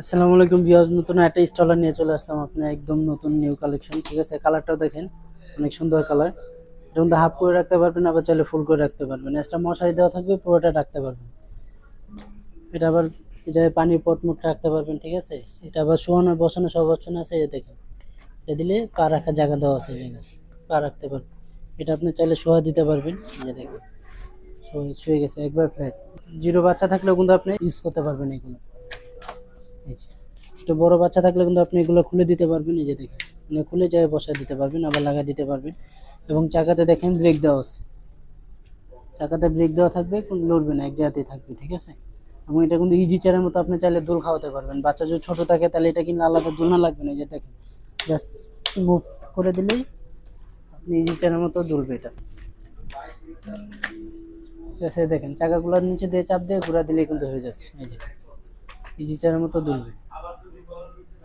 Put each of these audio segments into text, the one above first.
আসসালামু আলাইকুম ভিউয়ার্স, নতুন একটা স্টলার নিয়ে চলে আসলাম। আপনি একদম নতুন নিউ কালেকশন, ঠিক আছে। কালারটাও দেখেন, অনেক সুন্দর কালার। এটা কিন্তু হাফ করে রাখতে পারবেন, আবার চাইলে ফুল করে রাখতে পারবেন। এক্সট্রা মশারি দেওয়া থাকবে, পুরোটা রাখতে পারবেন। এটা আবার এই জায়গায় পানির পট মুট রাখতে পারবেন, ঠিক আছে। এটা আবার শোয়ানো বসানো সব অপশন আছে, এই দেখেন। এটা দিলে পা রাখার জায়গা দেওয়া আছে, এই জায়গায় পা রাখতে পারবেন। এটা আপনি চাইলে শোয়া দিতে পারবেন, এই যে দেখেন শুয়ে গেছে একবার ফ্ল্যাট। জিরো বাচ্চা থাকলেও কিন্তু আপনি ইউজ করতে পারবেন এগুলো। এই যে একটু বড় বাচ্চা থাকলে কিন্তু আপনি এগুলো খুলে দিতে পারবেন, এই যে দেখেন, মানে খুলে যায় বসায় দিতে পারবেন, আবার লাগা দিতে পারবেন। এবং চাকাতে দেখেন ব্রেক দেওয়া আছে, চাকাতে ব্রেক দেওয়া থাকবে, কোনো লড়বে না, এক জায়গাতেই থাকবে, ঠিক আছে। এবং এটা কিন্তু ইজি চেয়ারের মতো, আপনি চাইলে দোল খাওয়াতে পারবেন। বাচ্চা যদি ছোট থাকে তাহলে এটা কিন্তু আলাদা দোলনা লাগবে না, এই যে দেখেন, জাস্ট মুভ করে দিলেই আপনি ইজি চেয়ারের মতো দুলবে এটা, ঠিক আছে। দেখেন চাকাগুলোর নিচে দিয়ে চাপ দিয়ে ঘোরা দিলেই কিন্তু হয়ে যাচ্ছে, এই যে ইজি চেয়ারের মতো দুলবে।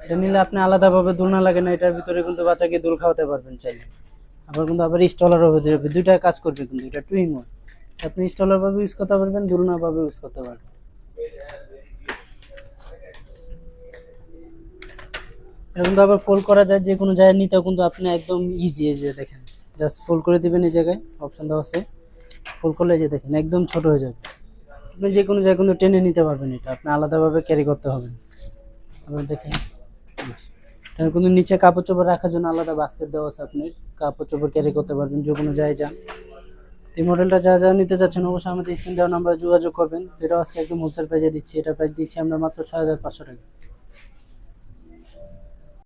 এটা নিলে আপনি আলাদাভাবে দোলনা লাগে না, এটার ভিতরে কিন্তু বাচ্চাকে দোল খাওয়াতে পারবেন চাইলে। আবার স্টলারও হতে যাবে, দুইটা কাজ করবে কিন্তু, এটা টু ইন ওয়ান। আপনি স্টলার ভাবে ইউজ করতে পারবেন, দোলনা ভাবে ইউজ করতে পারবেন। এটা কিন্তু আবার ফোল্ড করা যায়, যে কোনো জায়গায় নিতেও কিন্তু আপনি একদম ইজি। এই যে দেখেন, জাস্ট ফোল্ড করে দিবেন, এই জায়গায় অপশন দেওয়া আছে, ফোল্ড করলে এই যে দেখেন একদম ছোট হয়ে যাবে। আপনি যে কোনো জায়গায় কিন্তু টেনে নিতে পারবেন, এটা আপনি আলাদাভাবে ক্যারি করতে হবে না। আবার দেখেন, এটার কিন্তু নিচে কাপড় চোপড় রাখার জন্য আলাদা বাস্কেট দেওয়া আছে, আপনি কাপড় চোপড় ক্যারি করতে পারবেন যে কোনো জায়গায় যান। এই মডেলটা যা যা নিতে যাচ্ছেন অবশ্যই আমাদের স্ক্রিন দেওয়া নাম্বারে যোগাযোগ করবেন। যেটা আজকে একদম হোলসেল প্রাইসে দিচ্ছি, এটা প্রাইস দিচ্ছি আমরা মাত্র ৬,৫০০ টাকা।